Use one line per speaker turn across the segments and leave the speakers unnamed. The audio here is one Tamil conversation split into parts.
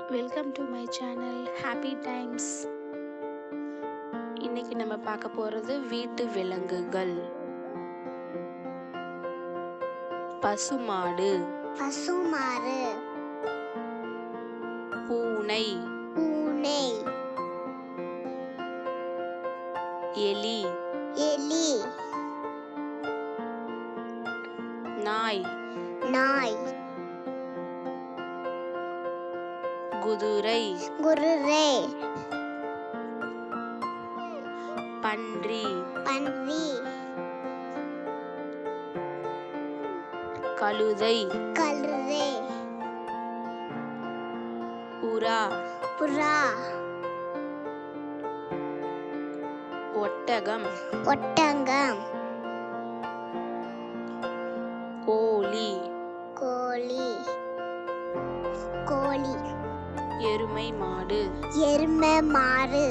Welcome to my channel happy times. இன்னைக்கு நம்ம பார்க்க போகிறது வீட்டு விலங்குகள். பசுமாடு,
பசுமாடு,
பூனை,
பூனை,
எலி,
எலி,
நாய்,
நாய்,
குதிரை,
குதிரை,
பன்றி,
பன்றி,
கழுதை,
கழுதை,
புறா,
புறா,
ஒட்டகம்,
ஒட்டகம்,
கோழி,
கோழி, கோழி,
எருமை மாடு,
எருமை மாடு,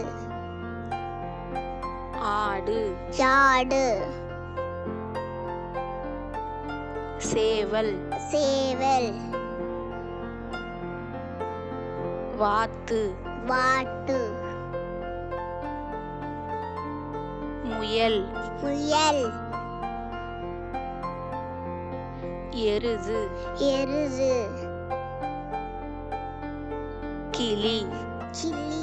ஆடு,
ஆடு,
சேவல்,
சேவல்,
வாத்து,
வாத்து,
முயல்,
முயல்,
எருது,
எருது,
கிளி,
கிளி,